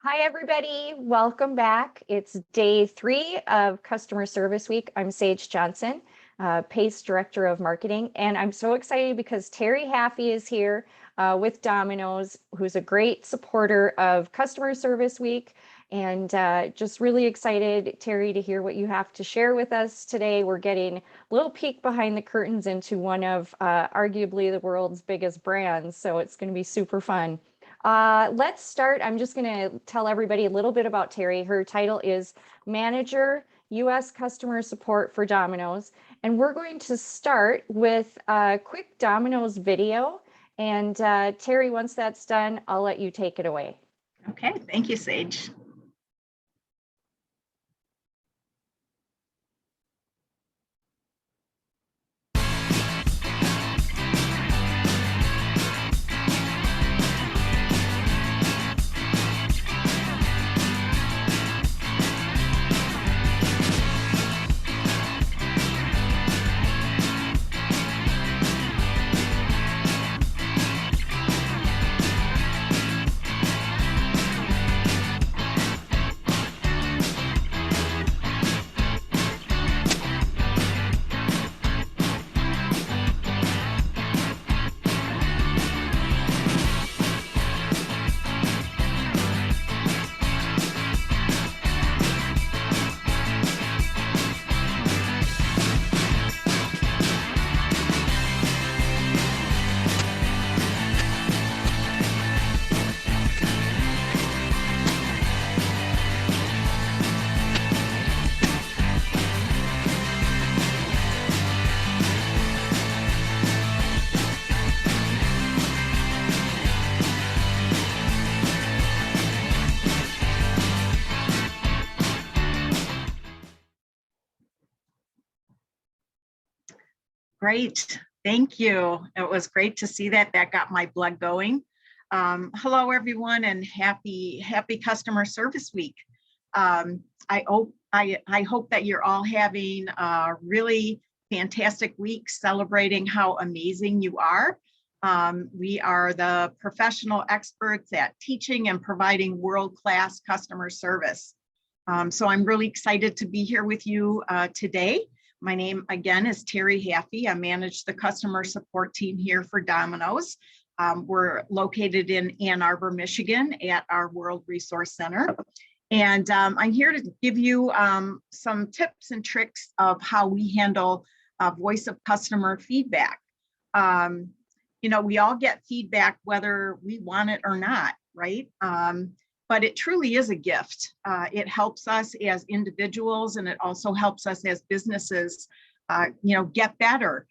Hi, everybody. Welcome back. It's day 3 of Customer Service Week. I'm Sage Johnson, PACE Director of Marketing, and I'm so excited because Terry Haffey is here with Domino's, who's a great supporter of Customer Service Week, and just really excited, Terry, to hear what you have to share with us today. We're getting a little peek behind the curtains into one of arguably the world's biggest brands, so it's going to be super fun. Let's start. I'm just going to tell everybody a little bit about Terry. Her title is Manager, U.S. Customer Support for Domino's. And we're going to start with a quick Domino's video. And Terry, once that's done, I'll let you take it away. Okay, thank you, Sage. Great, thank you. It was great to see that. That got my blood going. Hello, everyone, and happy Customer Service Week. I hope that you're all having a really fantastic week, celebrating how amazing you are. We are the professional experts at teaching and providing world-class customer service. So I'm really excited to be here with you today. My name, again, is Terry Haffey. I manage the customer support team here for Domino's. We're located in Ann Arbor, Michigan at our World Resource Center. And I'm here to give you some tips and tricks of how we handle voice of customer feedback. You know, we all get feedback whether we want it or not, right? But it truly is a gift. It helps us as individuals, and it also helps us as businesses, you know, get better.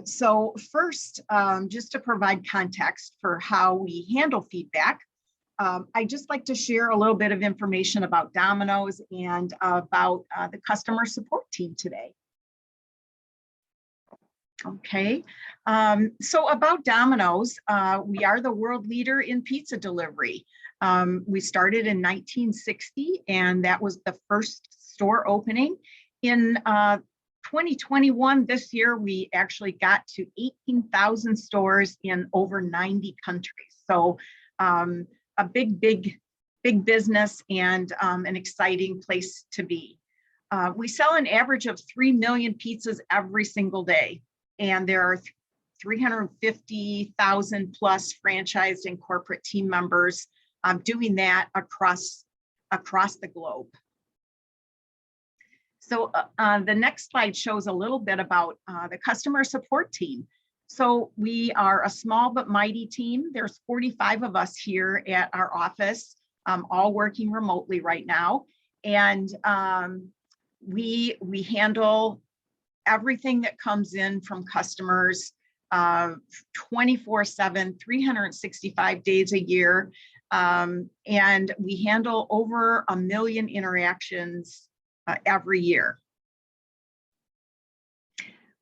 So first, just to provide context for how we handle feedback, I just like to share a little bit of information about Domino's and about the customer support team today. Okay, so about Domino's, we are the world leader in pizza delivery. We started in 1960, and that was the first store opening. In 2021, this year, we actually got to 18,000 stores in over 90 countries. So a big business and an exciting place to be. We sell an average of 3 million pizzas every single day. And there are 350,000 plus franchised and corporate team members doing that across the globe. So the next slide shows a little bit about the customer support team. So we are a small but mighty team. There's 45 of us here at our office, all working remotely right now. And we handle everything that comes in from customers 24/7, 365 days a year. And we handle over 1 million interactions every year.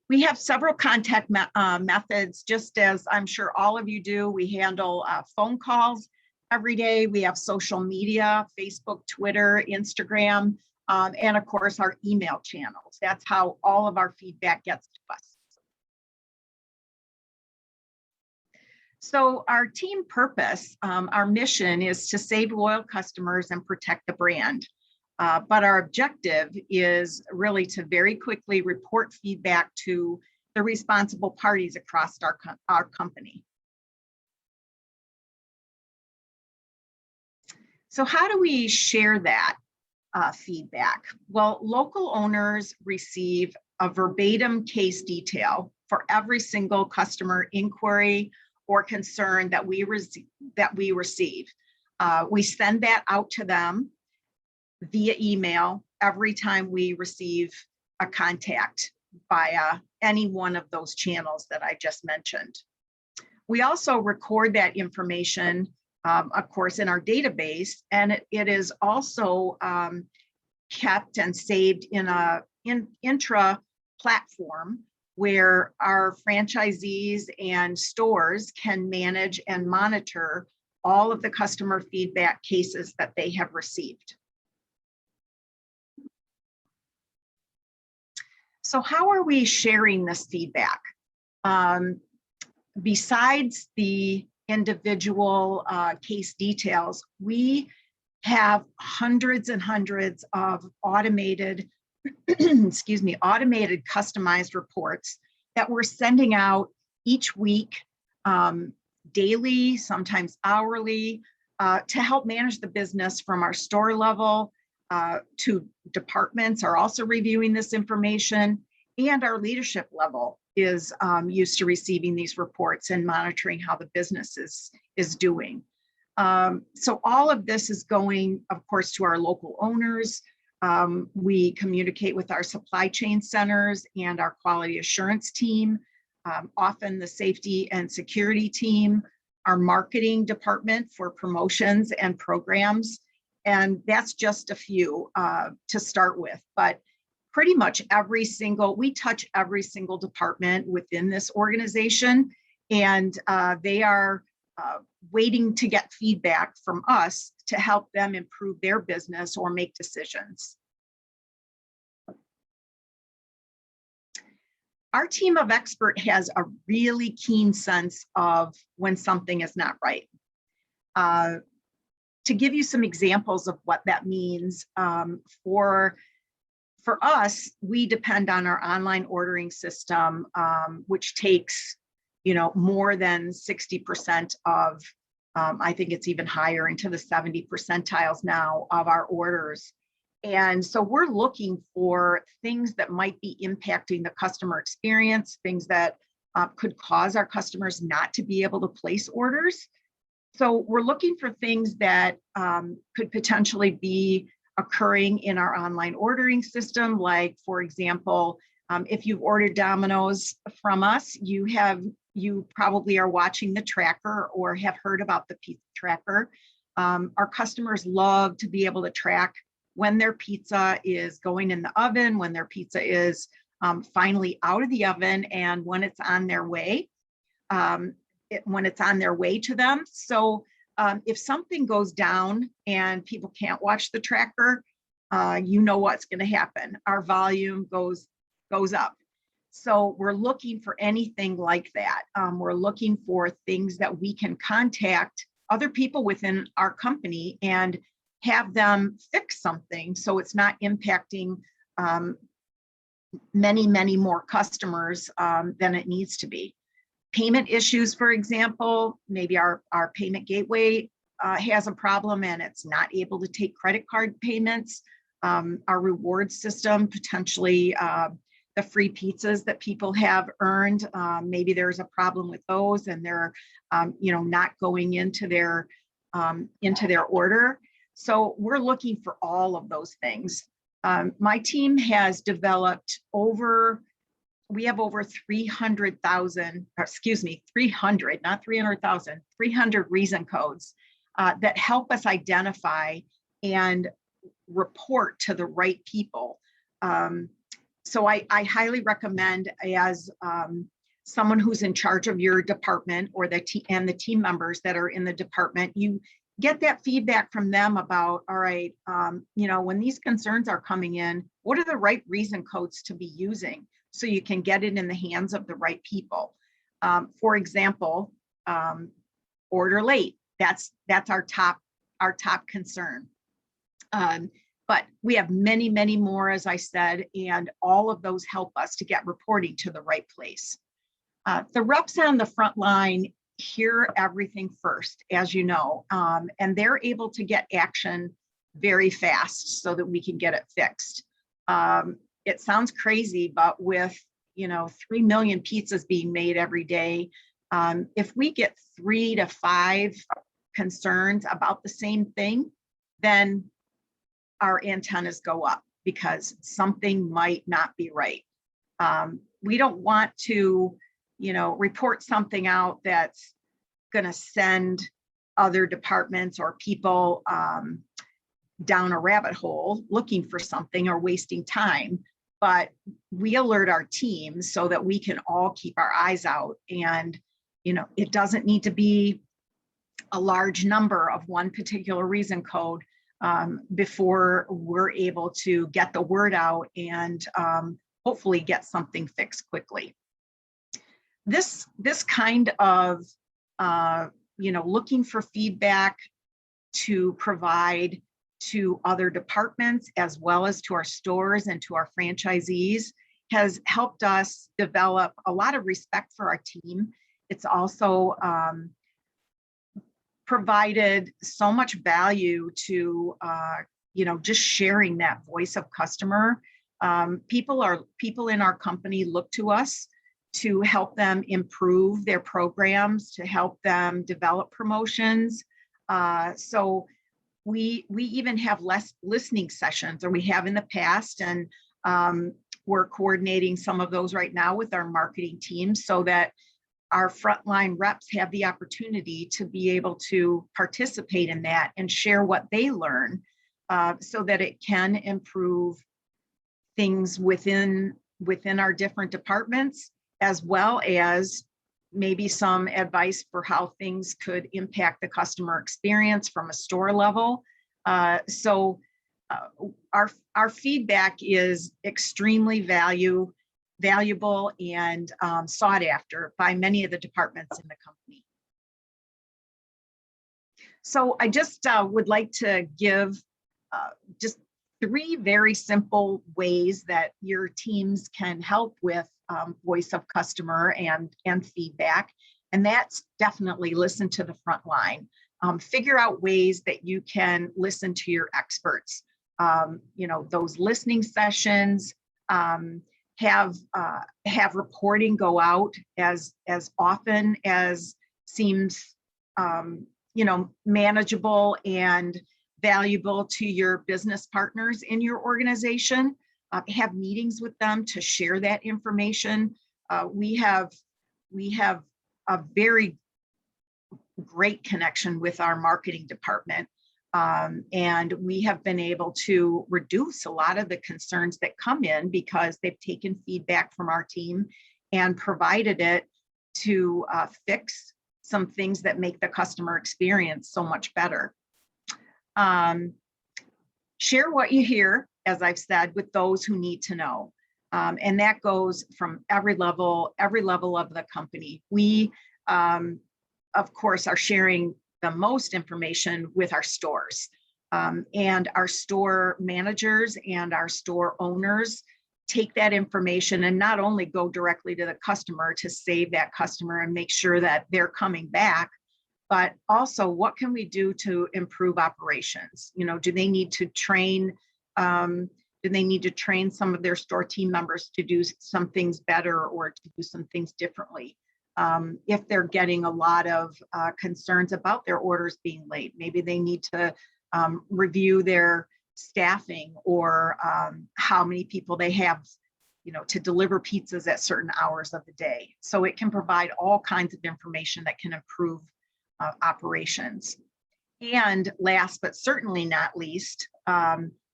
We have several contact methods, just as I'm sure all of you do. We handle phone calls every day. We have social media, Facebook, Twitter, Instagram, and of course our email channels. That's how all of our feedback gets to us. So our team purpose, our mission is to save loyal customers and protect the brand. But our objective is really to very quickly report feedback to the responsible parties across our company. So how do we share that feedback? Well, local owners receive a verbatim case detail for every single customer inquiry or concern that we receive. We send that out to them via email every time we receive a contact via any one of those channels that I just mentioned. We also record that information, of course, in our database, and it is also kept and saved in a intra platform where our franchisees and stores can manage and monitor all of the customer feedback cases that they have received. So how are we sharing this feedback? Besides the individual case details, we have hundreds and hundreds of automated, automated customized reports that we're sending out each week, daily, sometimes hourly, to help manage the business from our store level to departments are also reviewing this information, and our leadership level is used to receiving these reports and monitoring how the business is doing. So all of this is going, of course, to our local owners. We communicate with our supply chain centers and our quality assurance team, often the safety and security team, our marketing department for promotions and programs. And that's just a few to start with, but pretty much we touch every single department within this organization, and they are waiting to get feedback from us to help them improve their business or make decisions. Our team of experts has a really keen sense of when something is not right. To give you some examples of what that means, for us, we depend on our online ordering system, which takes, more than 60% of, I think it's even higher, into the 70 percentiles now of our orders. And so we're looking for things that might be impacting the customer experience, things that could cause our customers not to be able to place orders. So we're looking for things that could potentially be occurring in our online ordering system. Like, for example, if you've ordered Dominos from us, you probably are watching the tracker or have heard about the pizza tracker. Our customers love to be able to track when their pizza is going in the oven, when their pizza is finally out of the oven, and when it's on their way. When it's on their way to them. So if something goes down and people can't watch the tracker, you know what's going to happen. Our volume goes up. So we're looking for anything like that. We're looking for things that we can contact other people within our company and have them fix something so it's not impacting many, many more customers than it needs to be. Payment issues, for example, maybe our payment gateway has a problem and it's not able to take credit card payments. Our reward system, potentially the free pizzas that people have earned, maybe there's a problem with those and they're not going into their order. So we're looking for all of those things. My team has developed we have over 300,000, excuse me, 300, not 300,000, 300 reason codes that help us identify and report to the right people. So I highly recommend, as someone who's in charge of your department or the team members that are in the department, you get that feedback from them about, all right, when these concerns are coming in, what are the right reason codes to be using? So you can get it in the hands of the right people. For example, order late. That's our top concern. But we have many, many more, as I said, and all of those help us to get reporting to the right place. The reps on the front line hear everything first, as you know, and they're able to get action very fast so that we can get it fixed. It sounds crazy, but with 3 million pizzas being made every day, if we get 3 to 5 concerns about the same thing, then our antennas go up because something might not be right. We don't want to, report something out that's going to send other departments or people down a rabbit hole looking for something or wasting time. But we alert our teams so that we can all keep our eyes out. And, it doesn't need to be a large number of one particular reason code before we're able to get the word out and hopefully get something fixed quickly. This kind of, looking for feedback to provide to other departments as well as to our stores and to our franchisees has helped us develop a lot of respect for our team. It's also provided so much value to, just sharing that voice of customer. People in our company look to us to help them improve their programs, to help them develop promotions. So we even have less listening sessions, or we have in the past, and we're coordinating some of those right now with our marketing team so that our frontline reps have the opportunity to be able to participate in that and share what they learn so that it can improve things within our different departments, as well as maybe some advice for how things could impact the customer experience from a store level. So our feedback is extremely valuable and sought after by many of the departments in the company. So I just would like to give just 3 very simple ways that your teams can help with voice of customer and feedback. And that's definitely listen to the front line. Figure out ways that you can listen to your experts. Those listening sessions, have reporting go out as often as seems manageable and valuable to your business partners in your organization. Have meetings with them to share that information. We have a very great connection with our marketing department. And we have been able to reduce a lot of the concerns that come in because they've taken feedback from our team and provided it to fix some things that make the customer experience so much better. Share what you hear, as I've said, with those who need to know. And that goes from every level of the company. We, of course, are sharing the most information with our stores, and our store managers and our store owners take that information and not only go directly to the customer to save that customer and make sure that they're coming back, but also what can we do to improve operations? Do they need to train? Do they need to train some of their store team members to do some things better or to do some things differently? If they're getting a lot of concerns about their orders being late, maybe they need to review their staffing or how many people they have, to deliver pizzas at certain hours of the day. So it can provide all kinds of information that can improve operations. And last, but certainly not least,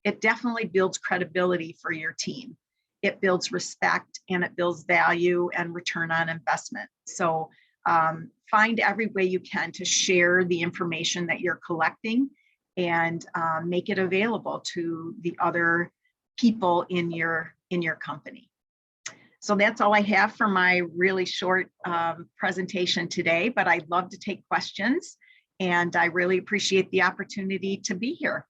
it definitely builds credibility for your team. It builds respect and it builds value and return on investment. So find every way you can to share the information that you're collecting and make it available to the other people in your company. So that's all I have for my really short presentation today, but I'd love to take questions, and I really appreciate the opportunity to be here.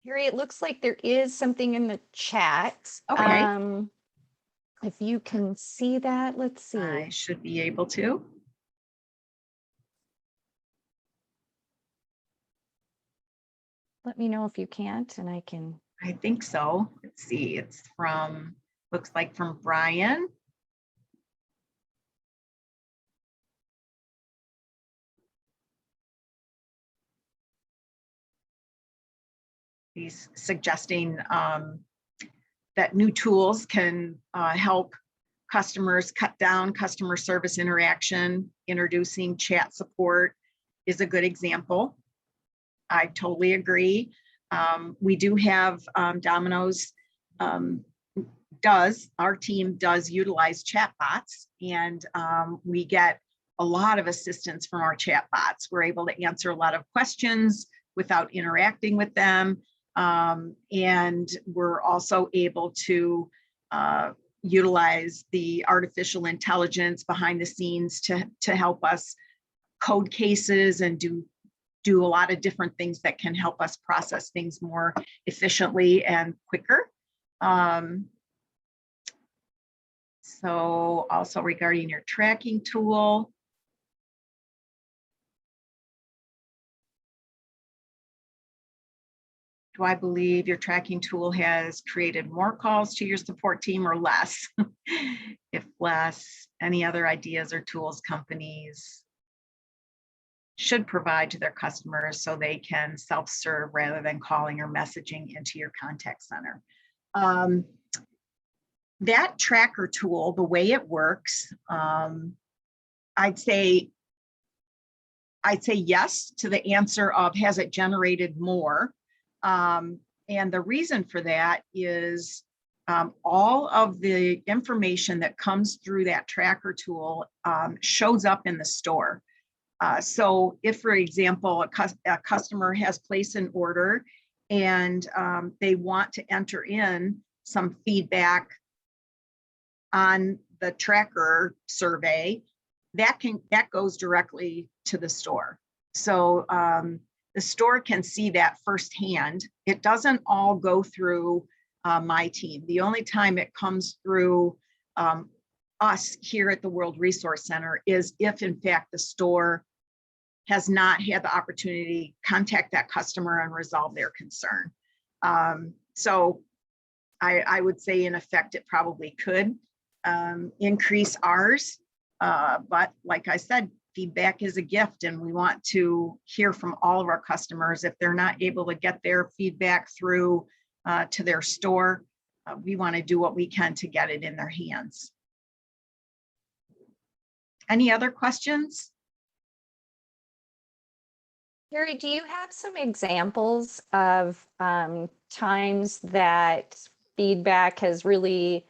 Harry, it looks like there is something in the chat. Okay. If you can see that, let's see. I should be able to. Let me know if you can't, and I can. I think so. Let's see. It's from, looks like from Brian. He's suggesting that new tools can help customers cut down customer service interaction. Introducing chat support is a good example. I totally agree. We do have Domino's our team does utilize chatbots, and we get a lot of assistance from our chatbots. We're able to answer a lot of questions without interacting with them. And we're also able to utilize the artificial intelligence behind the scenes to help us code cases and do a lot of different things that can help us process things more efficiently and quicker. So also regarding your tracking tool, do I believe your tracking tool has created more calls to your support team or less? If less, any other ideas or tools companies should provide to their customers so they can self-serve rather than calling or messaging into your contact center? That tracker tool, the way it works, I'd say yes to the answer of has it generated more? And the reason for that is all of the information that comes through that tracker tool shows up in the store. So if, for example, a customer has placed an order and they want to enter in some feedback on the tracker survey, that goes directly to the store. So the store can see that firsthand. It doesn't all go through my team. The only time it comes through us here at the World Resource Center is if, in fact, the store has not had the opportunity to contact that customer and resolve their concern. So I would say, in effect, it probably could increase ours. But like I said, feedback is a gift, and we want to hear from all of our customers. If they're not able to get their feedback through to their store, we want to do what we can to get it in their hands. Any other questions? Harry, do you have some examples of times that feedback has really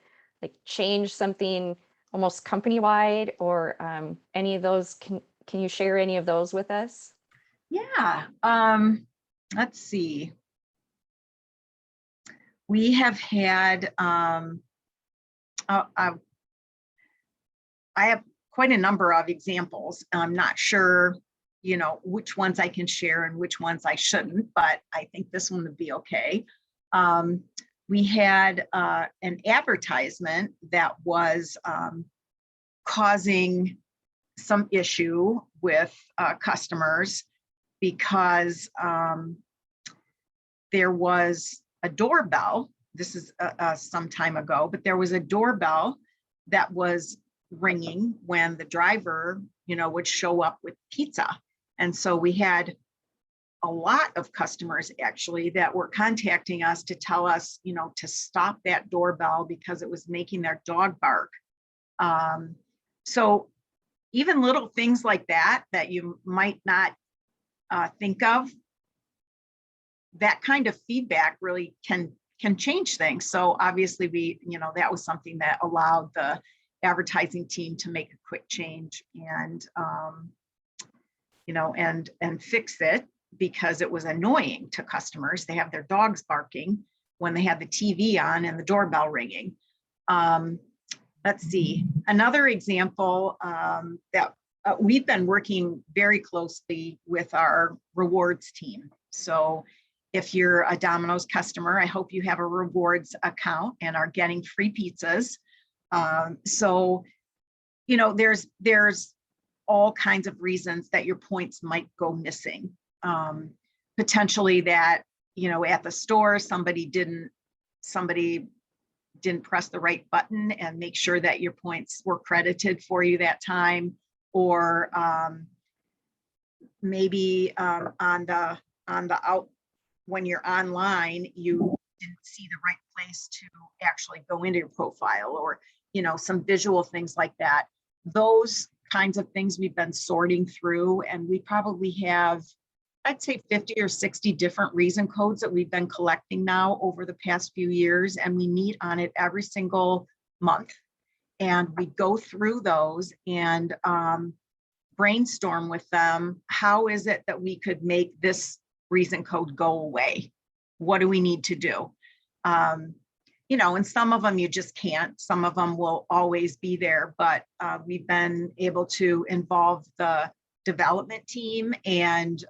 changed something almost company-wide, or any of those? Can you share any of those with us? Yeah, let's see. We have had, I have quite a number of examples. I'm not sure, which ones I can share and which ones I shouldn't, but I think this one would be okay. We had an advertisement that was causing some issue with customers because there was a doorbell. This is some time ago, but there was a doorbell that was ringing when the driver, would show up with pizza. And so we had a lot of customers actually that were contacting us to tell us, to stop that doorbell because it was making their dog bark. So even little things like that you might not think of, that kind of feedback really can change things. So obviously we, that was something that allowed the advertising team to make a quick change and, and fix it. because it was annoying to customers. They have their dogs barking when they had the TV on and the doorbell ringing. Let's see, another example that we've been working very closely with our rewards team. So if you're a Domino's customer, I hope you have a rewards account and are getting free pizzas. So, you know, there's all kinds of reasons that your points might go missing. Potentially that, you know, at the store, somebody didn't press the right button and make sure that your points were credited for you that time, or maybe when you're online, you didn't see the right place to actually go into your profile, or, you know, some visual things like that. Those kinds of things we've been sorting through, and we probably have, I'd say 50 or 60 different reason codes that we've been collecting now over the past few years, and we meet on it every single month. And we go through those and brainstorm with them, how is it that we could make this reason code go away? What do we need to do? You know, and some of them you just can't, some of them will always be there, but we've been able to involve the development team and,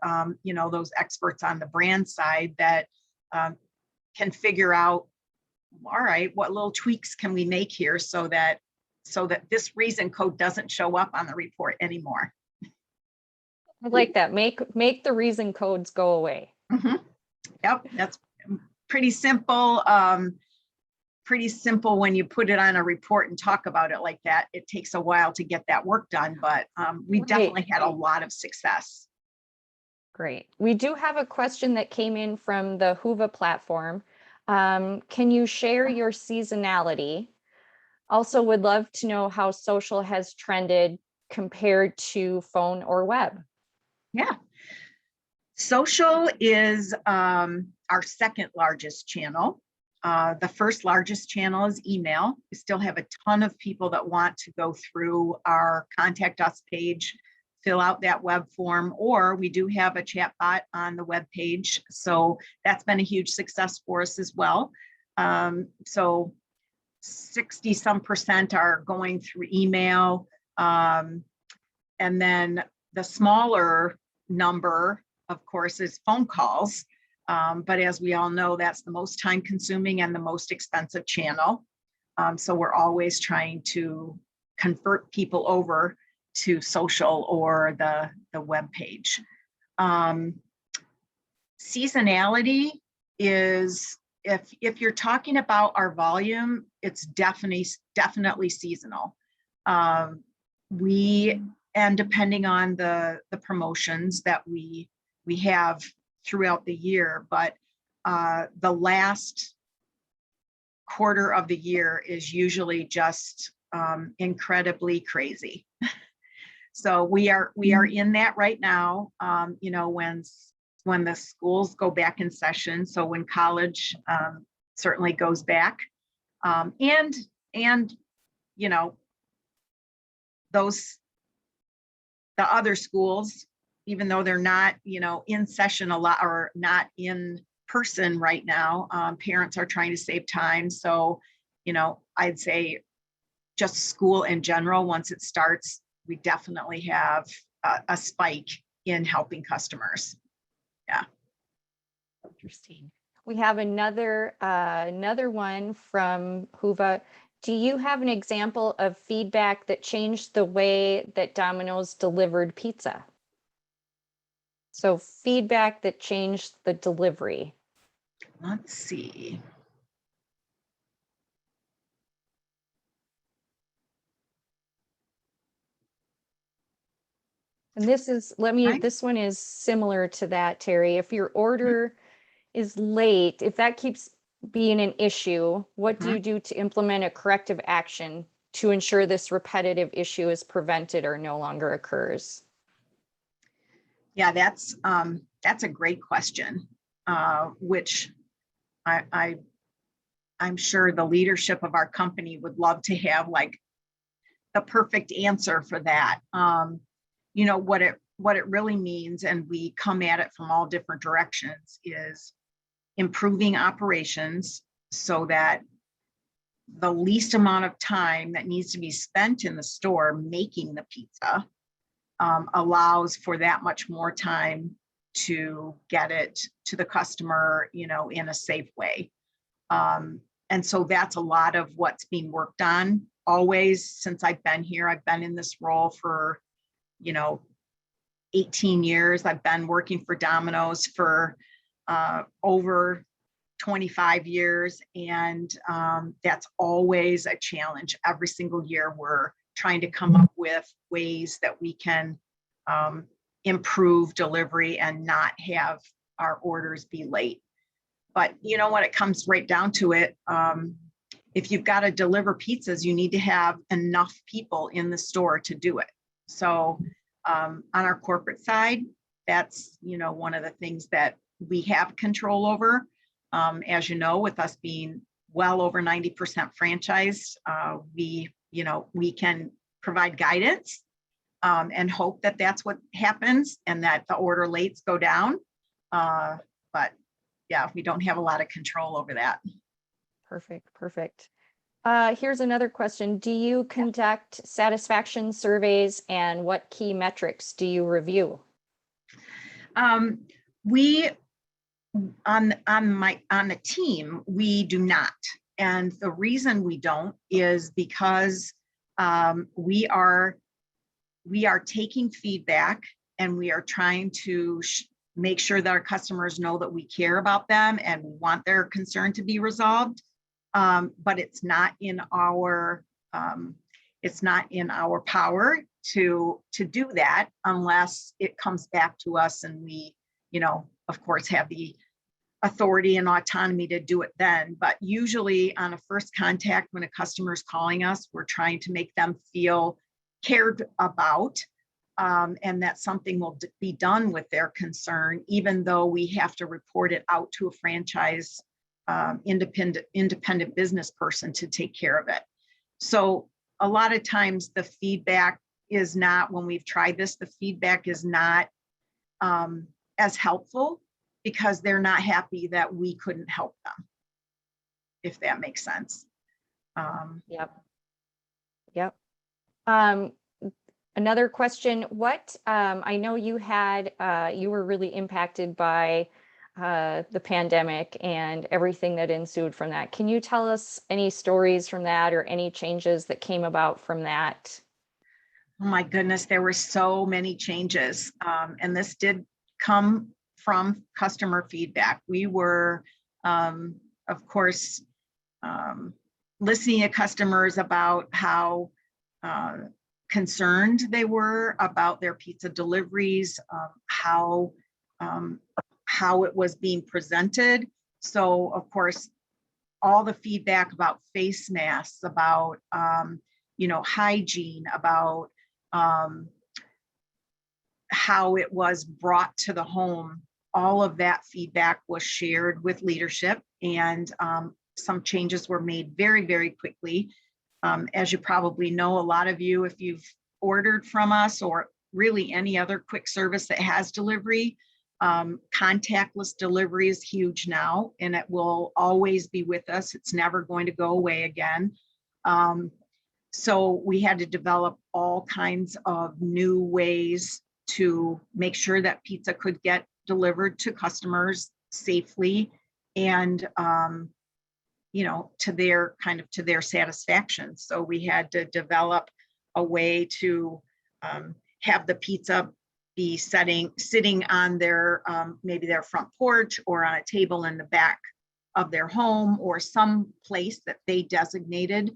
you know, those experts on the brand side that can figure out, all right, what little tweaks can we make here so that this reason code doesn't show up on the report anymore. I like that. Make the reason codes go away. Mm-hmm. Yep, that's pretty simple. Pretty simple when you put it on a report and talk about it like that. It takes a while to get that work done, but we definitely had a lot of success. Great. We do have a question that came in from the Whova platform. Can you share your seasonality? Also would love to know how social has trended compared to phone or web. Yeah. Social is our second largest channel. The first largest channel is email. We still have a ton of people that want to go through our contact us page, fill out that web form, or we do have a chat bot on the web page. So that's been a huge success for us as well. So 60% are going through email. And then the smaller number, of course, is phone calls. But as we all know, that's the most time consuming and the most expensive channel. So we're always trying to convert people over to social or the web page. Seasonality is, if you're talking about our volume, it's definitely seasonal. And depending on the promotions that we have throughout the year, but the last quarter of the year is usually just incredibly crazy. So we are in that right now. You know, when the schools go back in session, so when college certainly goes back, and you know, the other schools, even though they're not, you know, in session a lot or not in person right now, parents are trying to save time. So, you know, I'd say just school in general, once it starts, we definitely have a spike in helping customers. Yeah. Interesting. We have another one from Whova. Do you have an example of feedback that changed the way that Domino's delivered pizza? So feedback that changed the delivery. Let's see. And this is, this one is similar to that, Terry. If your order is late, if that keeps being an issue, what do you do to implement a corrective action to ensure this repetitive issue is prevented or no longer occurs? Yeah, that's a great question, which I'm sure the leadership of our company would love to have like the perfect answer for that. You know, what it what it really means, and we come at it from all different directions, is improving operations so that the least amount of time that needs to be spent in the store making the pizza allows for that much more time to get it to the customer, in a safe way. And so that's a lot of what's being worked on always since I've been here. I've been in this role for, 18 years. I've been working for Domino's for over 25 years. And that's always a challenge. Every single year, we're trying to come up with ways that we can improve delivery and not have our orders be late. But when it comes right down to it, if you've got to deliver pizzas, you need to have enough people in the store to do it. So on our corporate side, that's, one of the things that we have control over. As you know, with us being well over 90% franchised, we can provide guidance and hope that that's what happens and that the order lates go down. But yeah, we don't have a lot of control over that. Perfect. Here's another question. Do you conduct satisfaction surveys, and what key metrics do you review? We on the team, we do not. And the reason we don't is because we are taking feedback, and we are trying to make sure that our customers know that we care about them and we want their concern to be resolved. But it's not in our power to do that unless it comes back to us, and we, of course, have the authority and autonomy to do it then. But usually on a first contact, when a customer is calling us, we're trying to make them feel cared about, and that something will be done with their concern, even though we have to report it out to a franchise independent business person to take care of it. So a lot of times the feedback is not, when we've tried this, the feedback is not as helpful because they're not happy that we couldn't help them, if that makes sense. Yep. Another question, what, I know you were really impacted by the pandemic and everything that ensued from that. Can you tell us any stories from that or any changes that came about from that? Oh my goodness, there were so many changes. And this did come from customer feedback. We were, of course, listening to customers about how concerned they were about their pizza deliveries, how it was being presented. So, of course, all the feedback about face masks, about hygiene, about how it was brought to the home, all of that feedback was shared with leadership, and some changes were made very, very quickly. As you probably know, a lot of you, if you've ordered from us or really any other quick service that has delivery, contactless delivery is huge now, and it will always be with us. It's never going to go away again. So we had to develop all kinds of new ways to make sure that pizza could get delivered to customers safely and to their satisfaction. So we had to develop a way to have the pizza be sitting on their maybe their front porch or on a table in the back of their home or some place that they designated.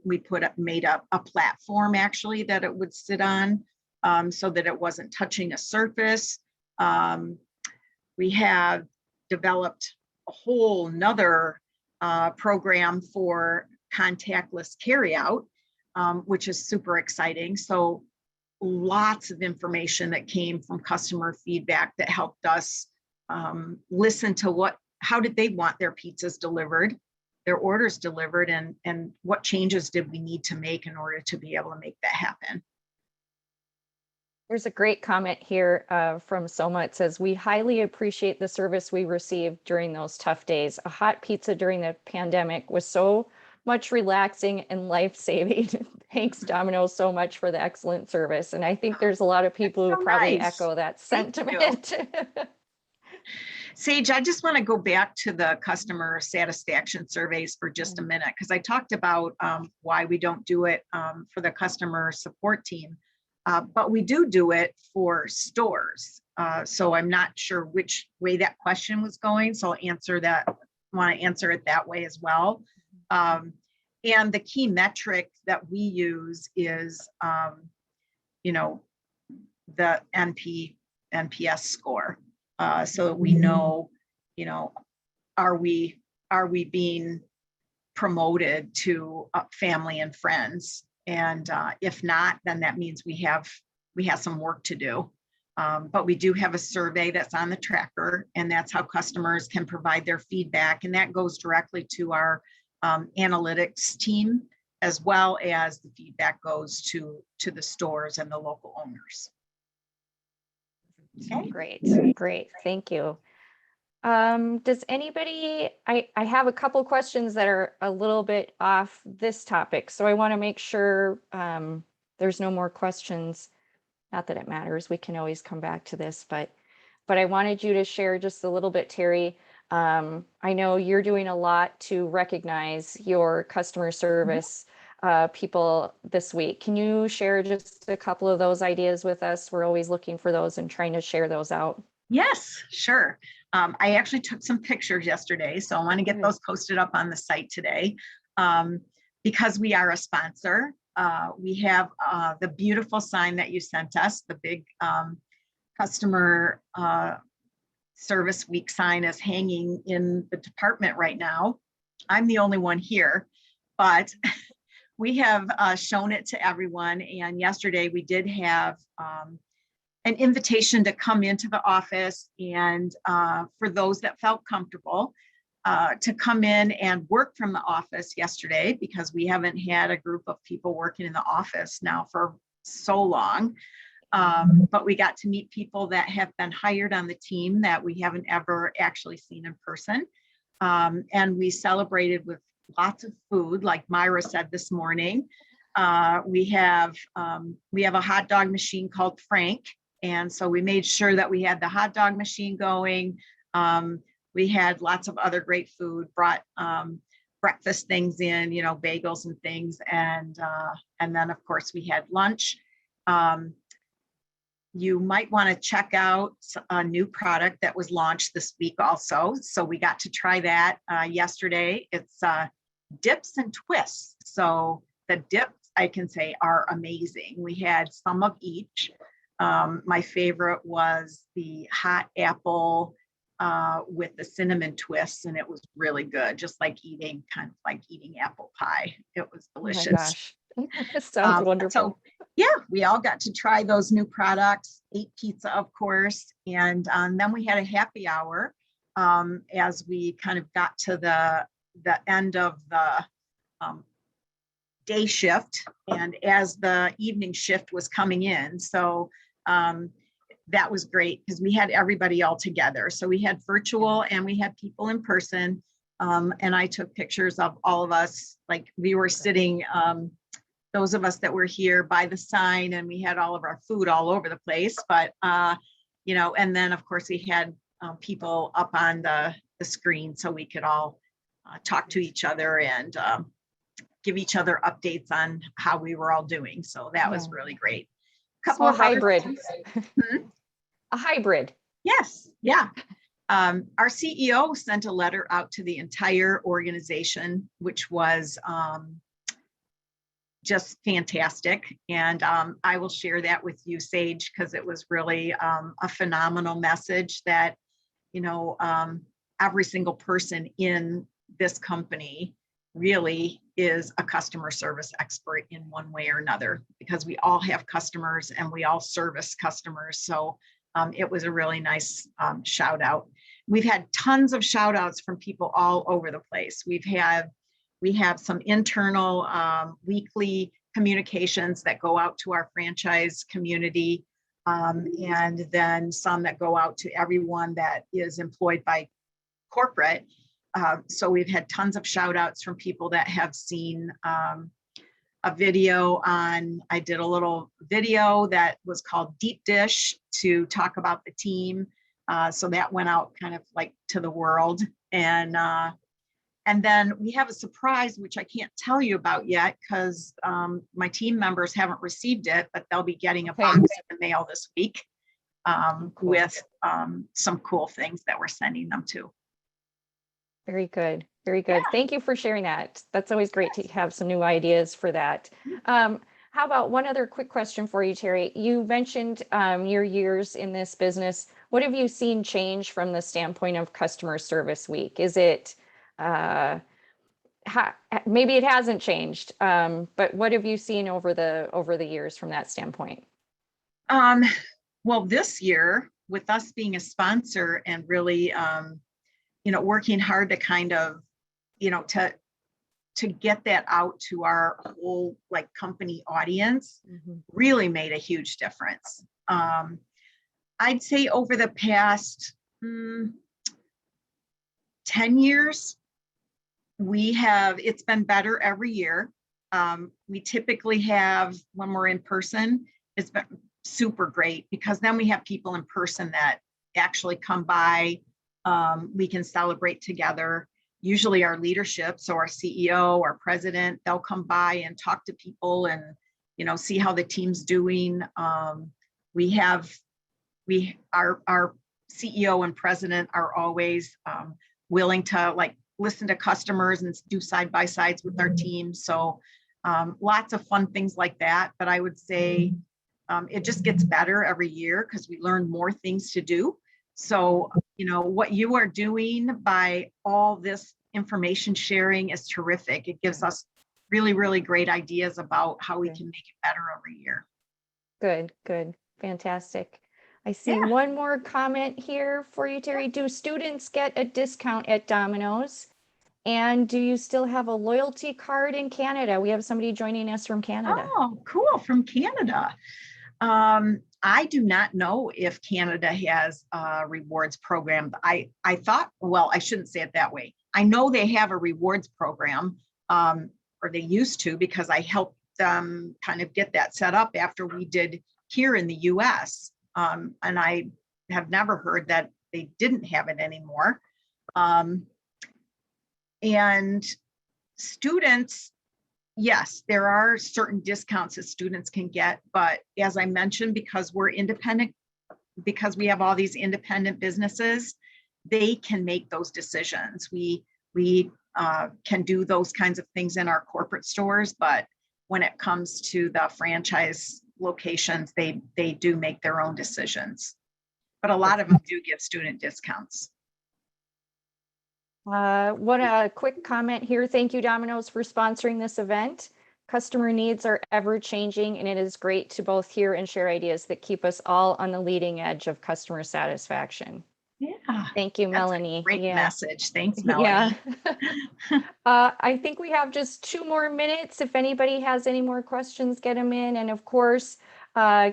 We made a platform actually that it would sit on, so that it wasn't touching a surface. We have developed a whole nother program for contactless carryout, which is super exciting. So lots of information that came from customer feedback that helped us listen to how did they want their pizzas delivered, their orders delivered, and what changes did we need to make in order to be able to make that happen. There's a great comment here from Soma. It says, we highly appreciate the service we received during those tough days. A hot pizza during the pandemic was so much relaxing and life-saving. Thanks, Domino's, so much for the excellent service. And I think there's a lot of people who So probably nice. echo that Thank you. sentiment. Sage, I just want to go back to the customer satisfaction surveys for just a minute, because I talked about why we don't do it for the customer support team, but we do it for stores. So I'm not sure which way that question was going. So I'll answer that, want to answer it that way as well. And the key metric that we use is, you know, the NPS score. So that we know, you know, are we being promoted to family and friends? And if not, then that means we have some work to do. But we do have a survey that's on the tracker, and that's how customers can provide their feedback. And that goes directly to our analytics team, as well as the feedback goes to the stores and the local owners. Okay. Great. Thank you. Does anybody, I have a couple questions that are a little bit off this topic, so I want to make sure there's no more questions. Not that it matters, we can always come back to this, but I wanted you to share just a little bit, Terry. I know you're doing a lot to recognize your customer service people this week. Can you share just a couple of those ideas with us? We're always looking for those and trying to share those out. Yes, sure. I actually took some pictures yesterday, so I want to get those posted up on the site today. Because we are a sponsor, we have the beautiful sign that you sent us, the big customer service week sign is hanging in the department right now. I'm the only one here, but we have shown it to everyone. And yesterday we did have an invitation to come into the office, and for those that felt comfortable to come in and work from the office yesterday, because we haven't had a group of people working in the office now for so long. But we got to meet people that have been hired on the team that we haven't ever actually seen in person. And we celebrated with lots of food, like Myra said this morning. We have a hot dog machine called Frank. And so we made sure that we had the hot dog machine going. We had lots of other great food, brought breakfast things in, you know, bagels and things. And then of course we had lunch. You might want to check out a new product that was launched this week also. So we got to try that yesterday. It's dips and twists. So the dips, I can say, are amazing. We had some of each. My favorite was the hot apple with the cinnamon twists, and it was really good, just like eating apple pie. It was delicious. Oh my gosh. This sounds wonderful. So yeah, we all got to try those new products, ate pizza, of course, and then we had a happy hour as we kind of got to the end of the day shift, and as the evening shift was coming in. So that was great because we had everybody all together. So we had virtual and we had people in person. And I took pictures of all of us, like we were sitting, those of us that were here by the sign, and we had all of our food all over the place. But, you know, and then of course we had people up on the screen so we could all talk to each other and give each other updates on how we were all doing. So that was really great. Couple of hybrid. A hybrid. Yes. Yeah. Our CEO sent a letter out to the entire organization, which was just fantastic. And I will share that with you, Sage, because it was really a phenomenal message that, you know, every single person in this company really is a customer service expert in one way or another, because we all have customers and we all service customers. So it was a really nice shout out. We've had tons of shout outs from people all over the place. We have some internal weekly communications that go out to our franchise community. and then some that go out to everyone that is employed by corporate. So we've had tons of shout outs from people that have seen a video on, I did a little video that was called Deep Dish to talk about the team. So that went out kind of like to the world. And then we have a surprise, which I can't tell you about yet because my team members haven't received it, but they'll be getting a box in the mail this week Cool. with some cool things that we're sending them to. Very good. Very good. Yeah. Thank you for sharing that. That's always great to have some new ideas for that. How about one other quick question for you, Terry? You mentioned your years in this business. What have you seen change from the standpoint of customer service week? Is it maybe it hasn't changed, but what have you seen over the years from that standpoint? Well, this year, with us being a sponsor and really working hard to kind of, to get that out to our whole like company audience, really made a huge difference. I'd say over the past 10 years, it's been better every year. We typically have, when we're in person, it's been super great because then we have people in person that actually come by. We can celebrate together. Usually our leadership, so our CEO, our president, they'll come by and talk to people and, see how the team's doing. Our CEO and president are always willing to like listen to customers and do side-by-sides with our team. So lots of fun things like that. But I would say it just gets better every year because we learn more things to do. So, what you are doing by all this information sharing is terrific. It gives us really, really great ideas about how we can make it better every year. Good, good, fantastic. I see one more comment here for you, Terry. Do students get a discount at Domino's? And do you still have a loyalty card in Canada? We have somebody joining us from Canada. Oh, cool, from Canada. I do not know if Canada has a rewards program. I thought, well, I shouldn't say it that way. I know they have a rewards program, or they used to, because I helped them kind of get that set up after we did here in the US. And I have never heard that they didn't have it anymore. And students, yes, there are certain discounts that students can get, but as I mentioned, because we're independent, because we have all these independent businesses, they can make those decisions. We can do those kinds of things in our corporate stores, but when it comes to the franchise locations, they do make their own decisions. But a lot of them do give student discounts. What a quick comment here. Thank you, Domino's, for sponsoring this event. Customer needs are ever changing, and it is great to both hear and share ideas that keep us all on the leading edge of customer satisfaction. Yeah. Thank you, Melanie. Great message. Thanks, Melanie. Yeah. I think we have just 2 more minutes. If anybody has any more questions, get them in. And of course,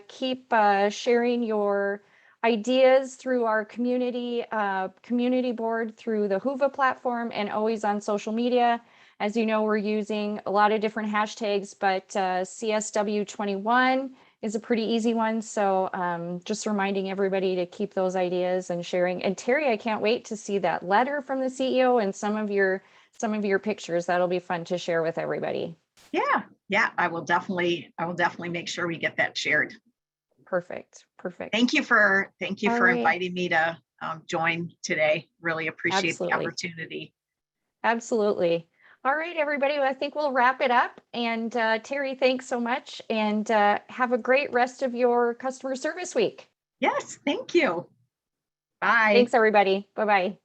keep sharing your ideas through our community board, through the Whova platform, and always on social media. As you know, we're using a lot of different hashtags, but CSW21 is a pretty easy one. So just reminding everybody to keep those ideas and sharing. And Terry, I can't wait to see that letter from the CEO and some of your pictures. That'll be fun to share with everybody. Yeah, I will definitely make sure we get that shared. Perfect. Thank you for inviting me to join today. Really appreciate the opportunity. Absolutely. All right, everybody. Well, I think we'll wrap it up. And Terry, thanks so much. And have a great rest of your customer service week. Yes, thank you. Bye. Thanks, everybody. Bye-bye.